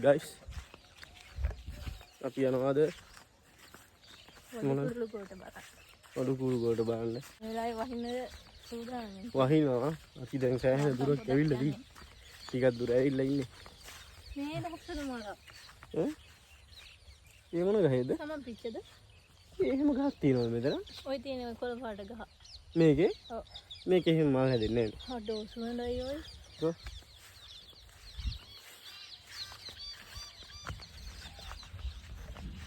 guys අපි යනවාද වඩු කුරු කොට බලන්න වෙලාවේ වහින්න සූදානම් වහිනවා අපි දැන් සෑහෙන දුරක් ඇවිල්ලා දී ටිකක් දුර ඇවිල්ලා ඉන්නේ මේ දහසන මොනද ඒ මොන ගහේද සමන් පිච්චද එහෙම ගහක් තියෙනවද මෙතන ඔය තියෙන කොළ පාට ගහ මේකේ ඔව් මේකේ එහෙම මල් හැදෙන්නේ නැහැ හඩෝ සුවඳයි ඔය ඔව්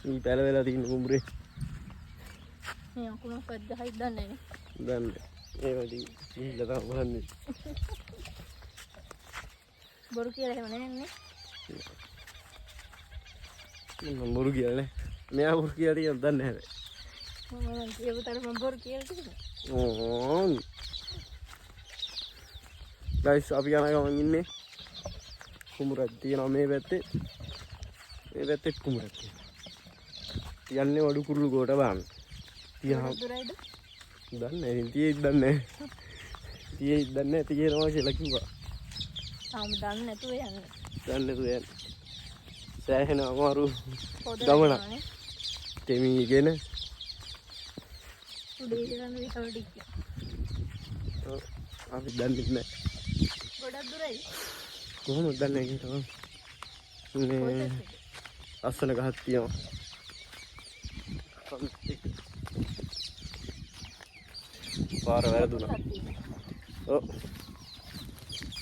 මේ පැල වෙලා තියෙන කුඹුරේ මේ අකුණක් ගහයි දන්නේ නැහැ දන්නේ ඒවදී ගිහිල්ලා තමයි බලන්නේ බොරු කියලා එහෙම නැන්නේ මම බොරු කියලා නේ මෙයා බොරු කියලා තියෙන දන්නේ නැහැ මම කියවතර මම බොරු කියලා තියෙනවා ඕ guys අපි යන ගමන් ඉන්නේ කුඹුරක් තියෙනවා මේ පැත්තේ කුඹුරක් තියෙනවා යන්නේ වඩු කුරුළු කොට බලන්න තියහම දුරයිද දන්නේ නැහැ තියෙයිද දන්නේ තියෙනවා කියලා කිව්වා තාම දන්නේ නැතුව යන්නේ සෑහෙන අමාරු ගමන තෙමීගෙන උඩේ ඉඳන් විහවඩි අපි දන්නේ නැහැ ගොඩක් දුරයි කොහොමද දන්නේ කියලා මේ අස්සන ගහක් තියෙනවා පාර වැරදුනා ඔව්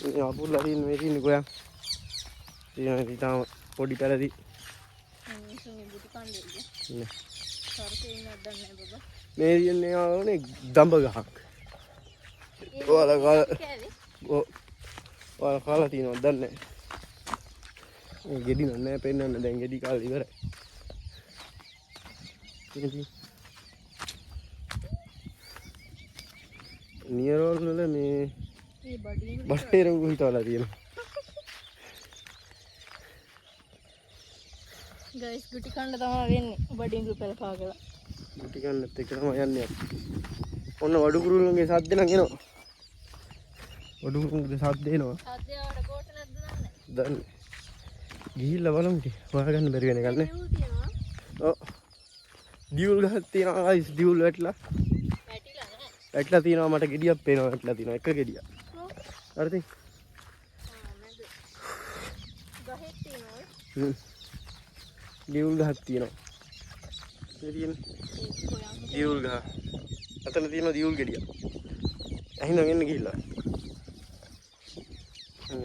මේ අපුල්ලා තියෙන මේ තියෙන ගෝයන් තියෙන ඉතාලම පොඩි පැලදී මේ ඉන්නේ ආවනේ දඹ ගහක් ඔයාලා කාලා තියෙනවද දන්නේ නැහැ ගෙඩි නෑ පෙන්නන්න දැන් ගෙඩි කාලා ඉවරයි නියරෝල් වල මේ බටේර උහිතවලා තියෙනවා ගයිස් ගුටි කන්න තමයි වෙන්නේ බඩින් රුපියල් කාගලා ගුටි කන්නත් එක තමයි යන්නේ ඔන්න වඩු කුරුල්ලන්ගේ සද්ද නම් එනවා වඩු කුරුල්ලන්ගේ සද්ද එනවා සද්දේ ආවට කොට නැද්ද දන්නේ ගිහිල්ලා බලමු ටික හොයාගන්න බැරි වෙන එකක් නේ ඔව් දියුල් ගහක් තියෙනවා ගයිස් දියුල් වැටලා තියෙනවා මට ගෙඩියක් පේනවා වැටලා තියෙනවා එක ගෙඩියක් හරිද ගහේ තියෙනවා දියුල් ගහක් තියෙනවා දියුල් ගහ අතන තියෙනවා දියුල් ගෙඩියක් ඇහිඳන් එන්න ගිහිල්ලා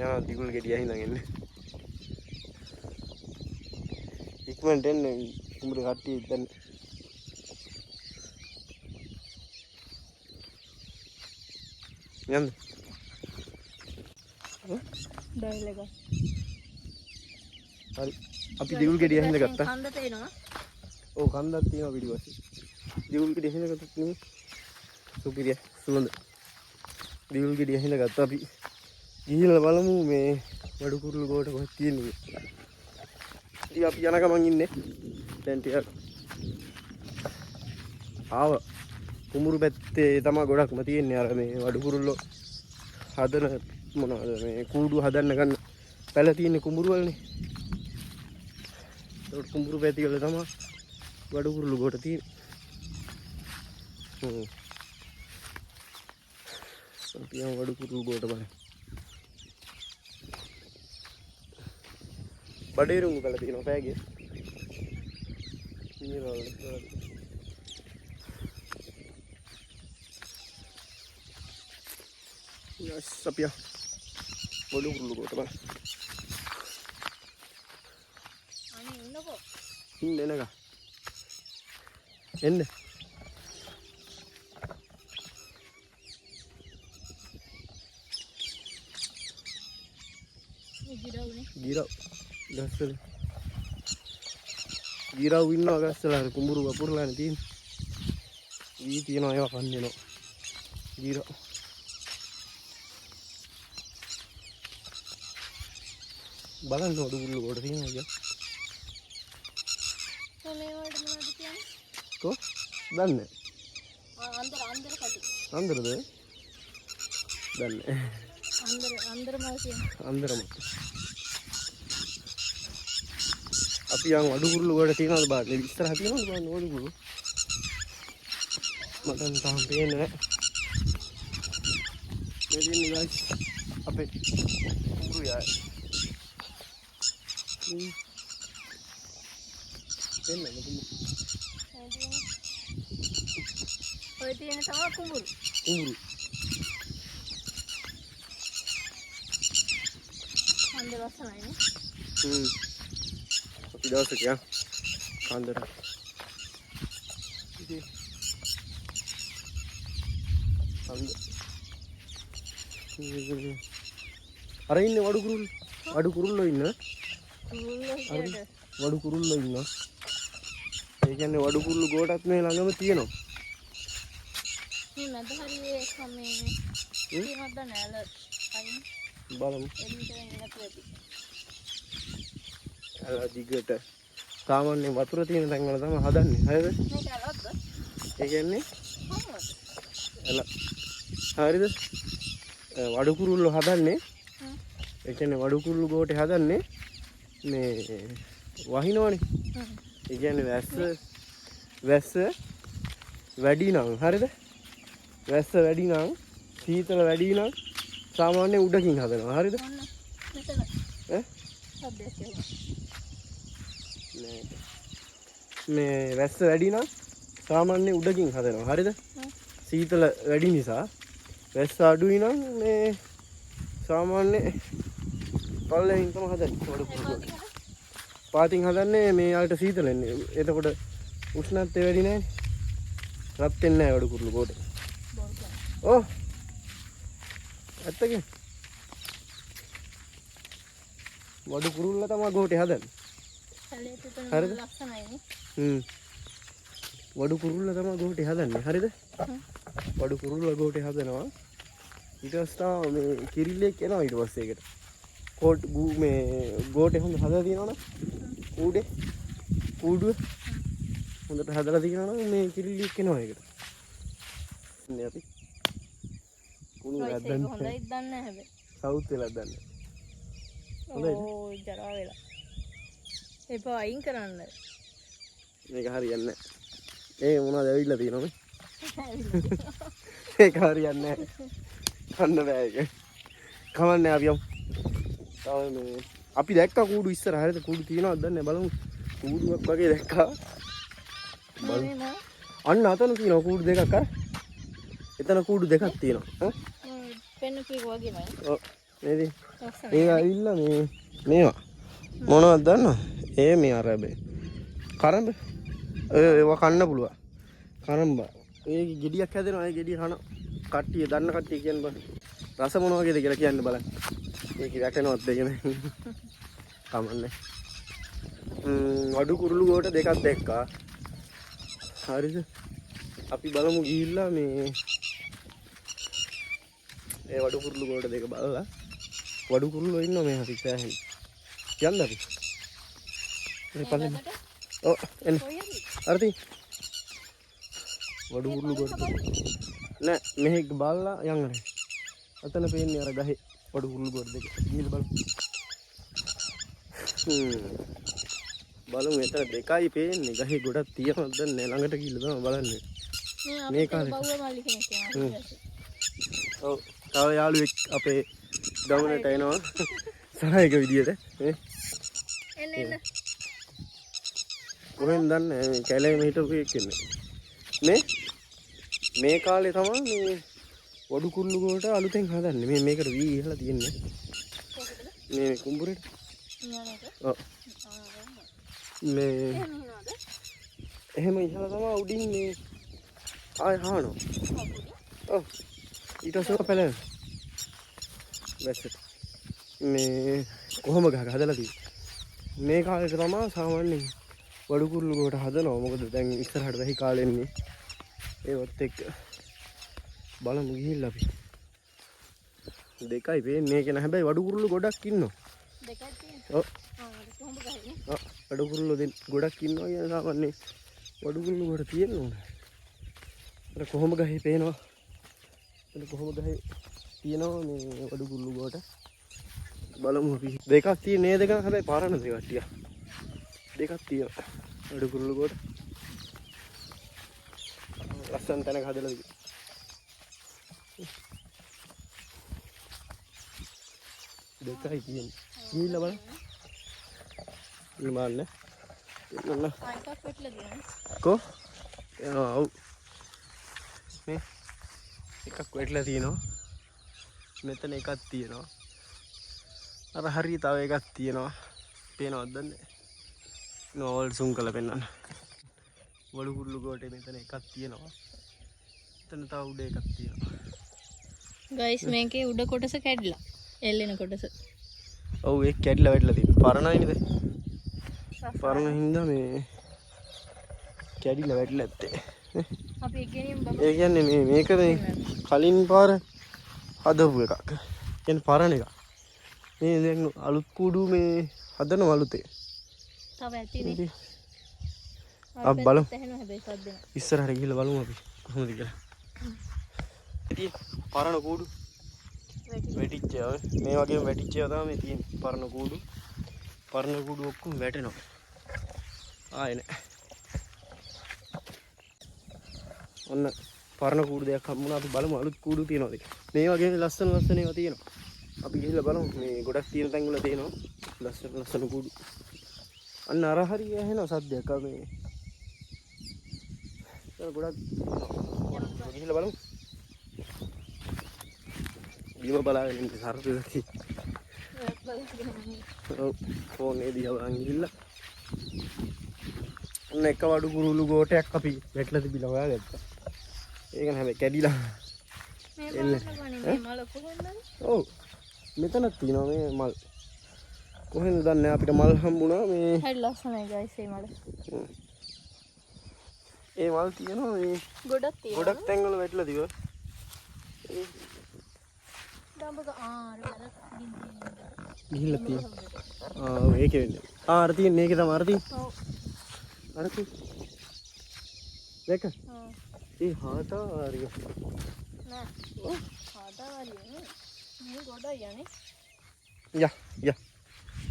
යා දියුල් ගෙඩිය ඇහිඳන් එන්න ඉක්මනට එන්න කුඹුරේ කට්ටිය දැන් යන්න ඩයිල් එක හරි අපි දියුල් ගෙඩිය ඇහිඳ ගත්තා කන්ද තේනවා ඔව් කන්දක් තියෙනවා පිටිපස්සේ දියුල් ගෙඩිය ඇහිඳ ගත්තත් නේ සුපිරිය සුවඳ දියුල් ගෙඩිය ඇහිඳ ගත්තා අපි ගිහිල්ලා බලමු මේ වඩු කුරුළු කොට කොහෙද තියෙන්නේ ඉතින් අපි යන ගමන් ඉන්නේ දැන් ටිකක් ආව කුඹුරු පැත්තේ තමයි ගොඩක්ම තියෙන්නේ අර මේ වඩු කුරුල්ලෝ හදන මොනවද මේ කූඩු හදන්න ගන්න පැල තියෙන්නේ කුඹුරු වලනේ ඒක කුඹුරු පැති වල තමයි වඩු කුරුල්ලු කොට තියෙන්නේ අපි යමු වඩු කුරුල්ලු කොට බලන්න බඩේරුංගු පැල තියෙනවා පෑගේ නියරවල Yes, sapia. Waduh perlu kok teman. Ani inno kok. Ini naga. Enne. Girau nih. Girau. Gasel. Girau inno gasel har kumburu apurla nanti. Ini tieno ya kan neno. Girau. බලන්න වඩු කුරුළු කොට තියෙනවා අයියා. මේ වලට මොනවද කියන්නේ? කො? දන්නේ. අnder කටි. අන්දරද? දන්නේ. අnder මල් කියන්නේ. අන්දරම. අපි යන් වඩු කුරුල්ල ගොඩ තියනවද බලන්න. ඉස්සරහ තියනවද බලන්න වඩු කුරුල්ල. මට නම් තාම පේන්නේ නැහැ. මේ දින්නේ guys අපේ කුරු යා. එන්න මොකද? ඔය තියෙන තමයි කුඹුරු. කුඹුරු. හන්ද ලස්සනයිනේ. අපි දවසට යන් කාන්දර. ඉතින් අර ඉන්නේ වඩු කුරුල්ල. වඩු කුරුල්ලෝ ඉන්න. වඩු කුරුල්ලෝ ඉන්න. ඒ කියන්නේ වඩු කුරුල්ල ගෝටත් මේ ළඟම තියෙනවා. මේ මැද හරියේ කමේ තියෙනවද නැල අයින් බලමු. එළියට එන්න නැතුව. අර දිගට සාමාන්‍ය වතුර තියෙන තැන් වල තමයි හදන්නේ. හරිද? මේක අලක්ද? ඒ කියන්නේ කොහොමද? හරිද? වඩු කුරුල්ලෝ හදන්නේ. ඒ කියන්නේ වඩු කුරුල්ල ගෝටේ හදන්නේ මේ වහිනවනේ. ඒ කියන්නේ වැස්ස වැඩි නම් හරිද? වැස්ස වැඩි නම් සීතල වැඩි නම් සාමාන්‍ය උඩකින් හදනවා. හරිද? මෙතන ඈ? සබ්බයක් නෑ. මේ වැස්ස වැඩි නම් සාමාන්‍ය උඩකින් හදනවා. හරිද? සීතල වැඩි නිසා වැස්ස අඩුයි නම් මේ සාමාන්‍ය පල්ලෙන් තමයි හදන්නේ. වඩු කුරුල්ල. පාතින් හදන්නේ මේ යාලට සීතල එන්නේ. එතකොට උෂ්ණත්වය වැඩි නැහැ. රත් වෙන්නේ නැහැ වඩු කුරුල්ල ගෝටේ. ඔව්. ඇත්තද? වඩු කුරුල්ල තමයි ගෝටේ හදන්නේ. හරිද? ලස්සනයිනේ. වඩු කුරුල්ල තමයි ගෝටේ හදන්නේ. හරිද? වඩු කුරුල්ල ගෝටේ හදනවා. ඊට පස්සේ මේ කිරිල්ලෙක් එනවා ඊට පස්සේ ඒකට. කෝට් මේ ගෝටේ හොඳ හදලා තියෙනවනේ. කූඩුව හොඳට හදලා තියෙනවනේ මේ කිරිල්ලෙක් එනවා ඒකට. ඉන්නේ අපි. කුණු වැද්දන් හොඳයි දන්නේ හැබැයි. සවුත් වෙලා දන්නේ. ඕ ජරා වෙලා. එපා අයින් කරන්න. මේක හරියන්නේ නැහැ. ඒ මොනවද ඇවිල්ලා තියෙනවනේ. ඒක හරියන්නේ නැහැ. කන්න බෑ ඒක. කවන්නේ අපි යමු. තව මේ අපි දැක්කා කූඩු ඉස්සර හරියට කූඩු තියනවද දන්නේ බලමු. කූඩුවක් වගේ දැක්කා. බලමු. අන්න අතන තියෙනවා කූඩු දෙකක් අර. එතන කූඩු දෙකක් තියෙනවා. පෙන්න කීක වගේ නේද? ඔව්. නේද? ඒ ඇවිල්ලා මේවා මොනවද දන්නවද? ඒ මේ අර බේ. කරඹ. ඒව කන්න පුළුවන්. කරඹ. ඒ ගෙඩියක් හැදෙනවා. ඒ ගෙඩිය කන කට්ටිය දන්න කට්ටිය කියන්න බෑ. රස මොන වගේද කියලා කියන්න බලන්න. ඒක වැටෙනවද දෙකනේ. කමන්නේ. වඩු කුරුළු ගෝට දෙකක් දැක්කා. හරිද? අපි බලමු ගිහිල්ලා මේ ඒ වඩු කුරුළු ගෝට දෙක බලලා වඩු කුරුල්ලෝ ඉන්නවා මේ අපි සෑහෙන. යන්න අපි. ඒ පල්ලෙන්. ඔව් එන්න. හරිද? වඩු කුරුළු ගෝට. නෑ මෙහෙ බලලා යන්න. අතන පේන්නේ අර ගහේ වඩු කුරුළු ගෝට දෙක. ගිහින් බලමු. බලමු එතන දෙකයි පේන්නේ. ගහේ ගොඩක් තියෙනවද නැහැ. ළඟට ගිහිල්ලා තමයි බලන්නේ. මේ කාලේ බව්ව මල්ලි කෙනෙක් යනවා. ඔව් තව යාළුවෙක් අපේ ගමනට එනවා. සහායක විදියට. එන්න එන්න. කොහෙන්ද දන්නේ මේ කැලේම හිටපු එක්කනේ. මේ කාලේ තමයි මේ වඩු කුරුළු ගෝට අලුතෙන් හදන්නේ. මේකට වී ඉහලා තියෙන්නේ. මේ කුඹුරේට. ඔව්. මේ එහෙම ඉහලා තමයි උඩින් මේ ආය හානවා. ඔව්. ඊට පස්සේ පැලෙන. වැස්සට. මේ කොහොම ගහ හදලා තියෙන්නේ. මේ කාලේට තමයි සාමාන්‍යයෙන් වඩු කුරුළු ගෝට හදනවා. මොකද දැන් ඉස්සරහට වෙහි කාලේ එන්නේ. ඒවත් එක්ක බලමු ගිහිල්ලා අපි. දෙකයි පේන්නේ. මේක නෑ හැබැයි වඩු කුරුළු ගොඩක් ඉන්නවා. දෙකක් තියෙනවා. ඔව්. වඩු කුරුළු ගොඩක් ඉන්නවා කියන සාමාන්‍යයෙන් වඩු කුරුළු ගොඩ තියෙන්න ඕනේ. අර කොහොම ගහේ පේනවා. එතන කොහොම ගහේ තියෙනවා මේ වඩු කුරුළු ගොඩ. බලමු අපි. දෙකක් තියෙන මේ දෙක හැබැයි පාරන දෙක කට්ටිය. දෙකක් තියෙනවා. වඩු කුරුළු කොට. ලස්සන තැනක හදලා තියෙනවා. දෙකයි තියෙන්නේ. ගිහිල්ලා බලන්න. ඉමාන්න. එන්න. ආයිකක් වෙట్లా දිනවා. කො? ඔව්. මේ එකක් වෙట్లా තියෙනවා. මෙතන එකක් තියෙනවා. අර හරිය තව එකක් තියෙනවා. පේනවද දන්නේ? නෝල් සුම් කළ පෙන්නන්න. වඩු කුරුළු කොටේ මෙතන එකක් තියෙනවා. එතන තව උඩ එකක් තියෙනවා. ගයිස් මේකේ උඩ කොටස කැඩිලා. එල්ලෙන කොටස. ඔව් ඒක කැඩිලා වැටලා තියෙනවා. පරණයිනේ. පරණ හින්දා මේ කැඩිලා වැටලා ඇත්තේ. අපි එක ගෙනියමු බබා. ඒ කියන්නේ මේක මේ කලින් පාර හදපු එකක්. කියන්නේ පරණ එකක්. මේ දැන් අලුත් කූඩු මේ හදන වලුතේ. තව ඇතිනේ. අපි බලමු. තැහෙනවා හැබැයි සද්ද දෙනවා. ඉස්සරහට ගිහලා බලමු අපි කොහොමද කියලා. ඉතින් පරණ කූඩු වැටිච්ච ඒවා මේ වගේම වැටිච්ච ඒවා තමයි මේ තියෙන්නේ. පරණ කූඩු. පරණ කූඩු ඔක්කොම වැටෙනවා. ආයේ නෑ. ඔන්න පරණ කූඩු දෙයක් හම්බුණා. අපි බලමු අලුත් කූඩු තියනවාද කියලා. මේ වගේ ලස්සන ඒවා තියෙනවා. අපි ගිහිල්ලා බලමු. මේ ගොඩක් තියෙන තැන් වල තියෙනවා. ලස්සන කූඩු. අන්න අර හරිය ඇහෙන සද්දයක් මේ. ඒක ගොඩක් ගිහිල්ලා බලමු. බීම බලාගෙන ඉන්න සර්පෙක්. ඔව් ෆෝන් එක දිහා බලන් ගිහිල්ලා. ඔන්න එක වඩු කුරුළු ගෝටයක් අපි වැටලා තිබිලා හොයාගත්තා. ඒක නේ හැබැයි කැඩිලා. මේ මල කොහෙන්ද? ඔව් මෙතනක් තියෙනවා මේ මල්. කොහෙන්ද දන්නේ අපිට මල් හම්බුණා මේ. හරි ලස්සනයි ගයිස් මේ මල. ඒ මල් තියෙනවා මේ ගොඩක් තියෙනවා. ගොඩක් තැන් වල වැටලා තිබ්බා. දඹක ආර වල ගිහිල්ලා තියෙනවා. ඒකේ වෙන්නේ. අර තියෙන්නේ ඒකේ තමයි අර තියෙන්නේ. ඔව්. අර තියෙන්නේ. දෙක. ඒ හාතාරිය. නෑ. ඔව්. හාතාරිය. මේ ගොඩයි යන්නේ. යා.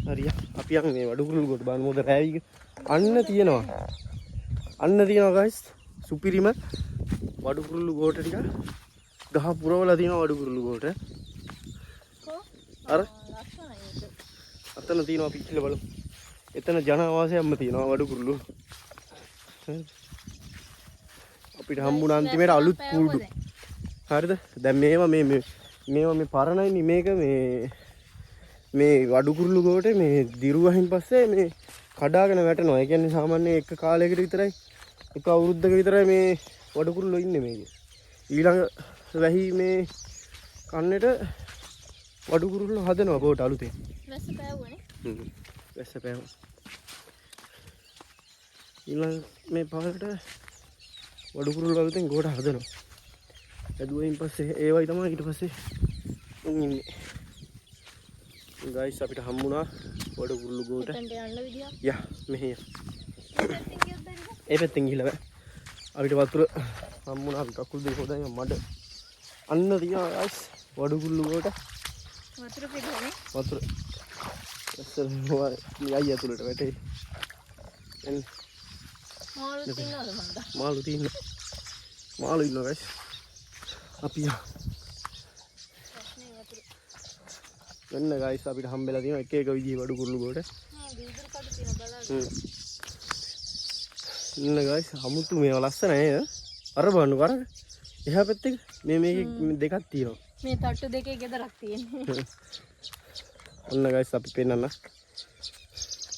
හරිය. අපි යන් මේ වඩු කුරුළු කොට බලන්න මොකද රෑවික. අන්න තියෙනවා. guys. සුපිරිම වඩු කුරුළු කොට ටික ගහ පුරවලා තියෙනවා වඩු කුරුළු කොට. අර අතන තියෙනවා අපි ඉතින් බලමු. එතන ජනවාසයක්ම තියෙනවා වඩු කුරුළු. අපිට හම්බුණා අන්තිමේට අලුත් කූඩු. හරිද? දැන් මේවා මේ පරණයිනේ මේක මේ වඩු කුරුළු කොටේ මේ දිරුවහින් පස්සේ මේ කඩාගෙන වැටෙනවා. ඒ කියන්නේ සාමාන්‍ය එක කාලයකට විතරයි එක අවුරුද්දක විතරයි මේ වඩු කුරුළු ඉන්නේ මේකේ. ඊළඟ වැහි මේ කන්නේට වඩු කුරුළු හදනවා කොට අලුතෙන්. වැස්ස පෑවුවනේ. වැස්ස පෑවුවා. ඊළඟ මේ පාරට වඩු කුරුළු අලුතෙන් කොට හදනවා. ඇදුවෙන් පස්සේ ඒවයි තමයි ඊට පස්සේ ඉන්නේ. ගයිස් අපිට හම්බුණා වඩු කුරුළු කොට. එතනට යන්න විදියක්. යා මෙහෙ. පැත්තෙන් ගියොත් බැරිද? ඒ පැත්තෙන් ගිහලා බෑ. අපිට වතුර හම්බුණා අපි කකුල් දෙක හොදගෙන මඩ. අන්න තියනවා ගයිස් වඩු කුරුළු කොට. වතුර පිටුනේ. වතුර. ඇස්සල් මොවා යයි ඇතුළට වැටේ. එන්න. මාළු තියනවද මන්ද? මාළු තියෙනවා. මාළු ඉන්නවා ගයිස්. අපි වෙන්න ගයිස් අපිට හම්බෙලා තියෙනවා එක එක විදිහේ වඩු කුරුළු කොට. නෑ බීදුරු කඩ තියෙන බලන්න. ඉන්න ගයිස් අමුතු මේවා ලස්සන නේද? අර බලන්නකො අර එහා පැත්තේ මේකේ දෙකක් තියෙනවා. මේ තට්ටු දෙකේ ගෙදරක් තියෙන්නේ. ඔන්න ගයිස් අපි පෙන්නන්න.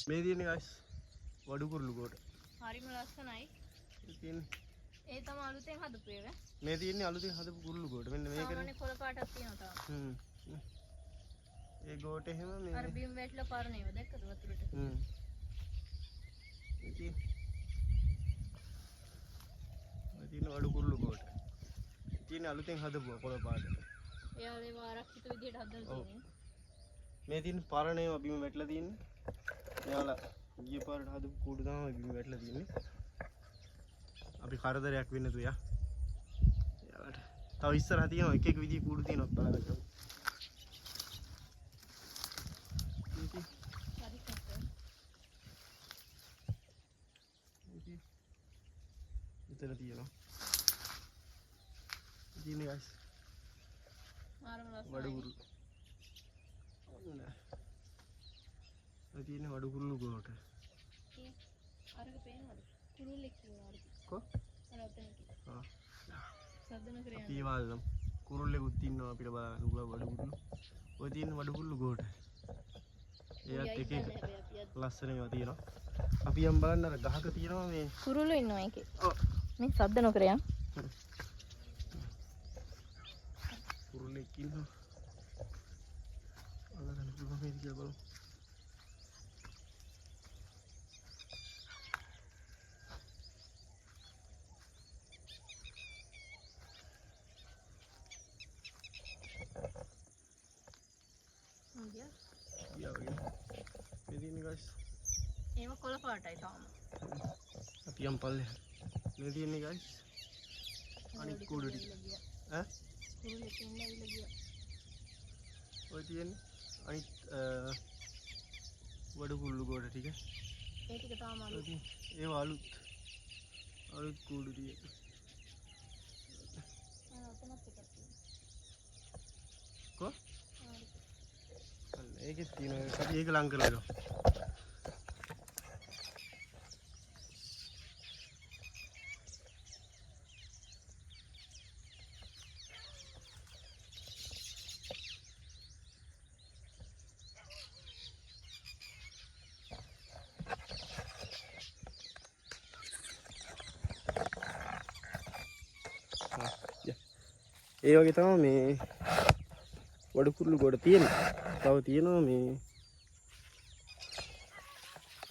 මේ තියෙන්නේ ගයිස් වඩු කුරුළු කොට. හරිම ලස්සනයි. තියෙන්නේ ඒ තමයි අලුතෙන් හදපු එක. මේ තියෙන්නේ අලුතෙන් හදපු කුරුළු කොට. මෙන්න මේකනේ. සාමාන්‍ය කොළ පාටක් තියෙනවා තාම. ඒ ගෝට එහෙම මේ අර බිම් වැටලා පාරන ඒවා දැක්කද වතුරට? ඉතින් වඩු කුරුළු කොට. තියෙන්නේ අලුතෙන් හදපුවා කොළ පාට. එයා ඒවා ආරක්ෂිත විදියට හදලා තියෙන්නේ. මේ තියෙන පරණ ඒවා බිම වැටලා තියෙන්නේ. එයාලා ගිය පාරට හදපු කූඩු තමයි බිම වැටලා තියෙන්නේ. අපි කරදරයක් වෙන්න තු යා. එයාලට තව ඉස්සරහ තියෙනවා එක එක විදිහේ කූඩු තියෙනවා බලන්න. එතන තියෙනවා. තියෙන්නේ guys. මාරම ලස්සනයි. වඩුකුරු. ඔය තියෙන්නේ වඩුකුරු ගොඩට. අරක පේනවද? කුරුල්ලෙක් ඉන්නවා අර. කො? අර ඔතන කි. ආ. සද්දන කරේ අපි වල්නම් කුරුල්ලෙකුත් ඉන්නවා අපිට බලන්න වඩුකුරු. ඔය තියෙන වඩුකුරු ගොඩට. ඒත් එක ලස්සන ඒවා තියෙනවා. අපි යම් බලන්න අර ගහක තියෙනවා මේ කුරුල්ලෝ ඉන්නවා ඒකේ. ඔව්. මේ සද්ද නොකර යන්. කුරුල්ලෙක් ඉන්නවා. අල්ලගන්න පුළුවන් මේක කියලා බලමු. යා වගේ. මේ තියෙන්නේ guys. ඒව කොළ පාටයි තාම. අපි යම් පල්ලේ. මේ තියෙන්නේ guys. අනිත් කූඩු ටික. ඈ? කුරුල්ලෙක් ඉන්න ඇවිල්ලා ගියා. ඔය තියෙන්නේ අනිත් වඩුකුරු ගොඩ ටික. ඒ ටික තාම අලුත්. ඒව අලුත් කූඩු ටික. ඔතනත් එකක් තියෙනවා. කො? ඒකෙත් තියෙනවා. අපි ඒක ලං කරලා ගමු. ඒ වගේ තමයි මේ වඩුකුරු ගොඩ තියෙන්නේ. තව තියෙනවා මේ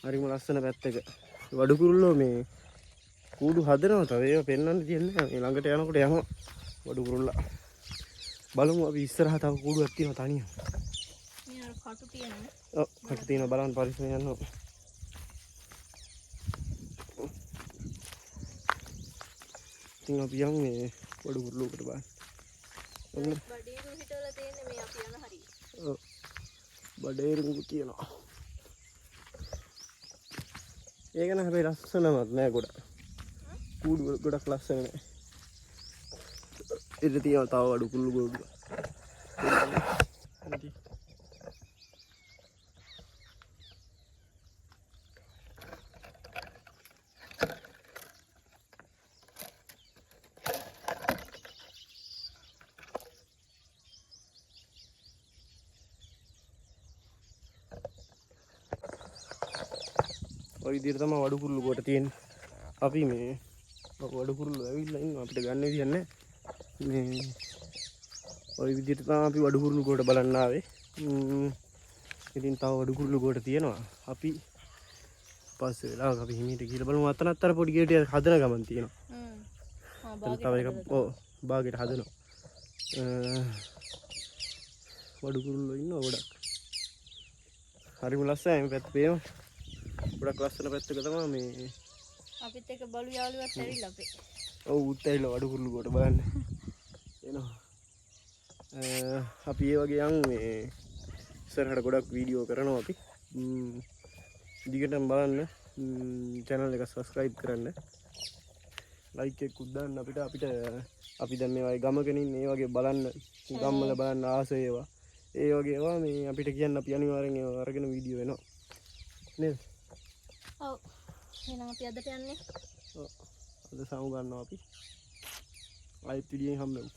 හරිම ලස්සන පැත්තක වඩුකුරුල්ලෝ මේ කූඩු හදනවා. තව ඒවා පෙන්වන්න තියන්නේ මේ ළඟට යනකොට යනවා වඩුකුරුල්ලා. බලමු අපි ඉස්සරහා තව කූඩුවක් තියෙනවා තනියම. මේ අර කටු තියෙනවා. ඔව් කට තියෙනවා බලන්න පරිස්සමෙන් යන්න ඕන. ඉතින් අපි යමු මේ වඩුකුරුල්ලෝකට බලන්න. බඩේරු හිටවලා තියෙන්නේ මේ අපි යන හරිය. ඔව් බඩේරුඟු තියෙනවා. ඒක නෑ හැබැයි ලස්සනවත් නෑ ගොඩක්. කූඩු ගොඩක් ලස්සන නෑ. ඉතින් තියෙනවා තව වඩුකුරු ගොඩක්. ඔය විදිහට තමයි වඩුකුරු කොට තියෙන්නේ. අපි මේ වඩුකුරු ඇවිල්ලා ඉන්නවා අපිට ගන්න විදියක් නැහැ. මේ ඔය විදිහට තමයි අපි වඩුකුරු කොට බලන්න ආවේ. ඉතින් තව වඩුකුරු කොට තියෙනවා. අපි පස්සේ වෙලාවක අපි හිමීට ගිහලා බලමු. අතනත් අර පොඩි ගේටියක් හදන ගමන් තියෙනවා. තව එකක් බාගෙට හදනවා. වඩුකුරුල්ලෝ ඉන්නවා ගොඩක්. හරිම ලස්සනයි මේ පැත්ත පේනවා. ගොඩක් ලස්සන පැත්තක තමයි මේ අපිත් එක්ක බලු යාළුවත් ඇවිල්ලා අපේ. ඔව් උත් ඇවිල්ලා වඩුකුරුල්ලෝ කොට බලන්න. එනවා. අපි ඒ වගේ යන් මේ ඉස්සරහට ගොඩක් වීඩියෝ කරනවා අපි. දිගටම බලන්න. channel එක subscribe කරන්න. like එකකුත් දාන්න අපිට අපි දැන් මේ වගේ ගමකනින් මේ වගේ බලන්න ගම්වල බලන්න ආස ඒවා. ඒ වගේ ඒවා මේ අපිට කියන්න අපි අනිවාර්යෙන් ඒවා අරගෙන වීඩියෝ එනවා. නේද? ඔව්. එහෙනම් අපි අදට යන්නේ. ඔව්. අද සමු ගන්නවා අපි. ආයෙත් වීඩියෝෙන් හම්බෙමු.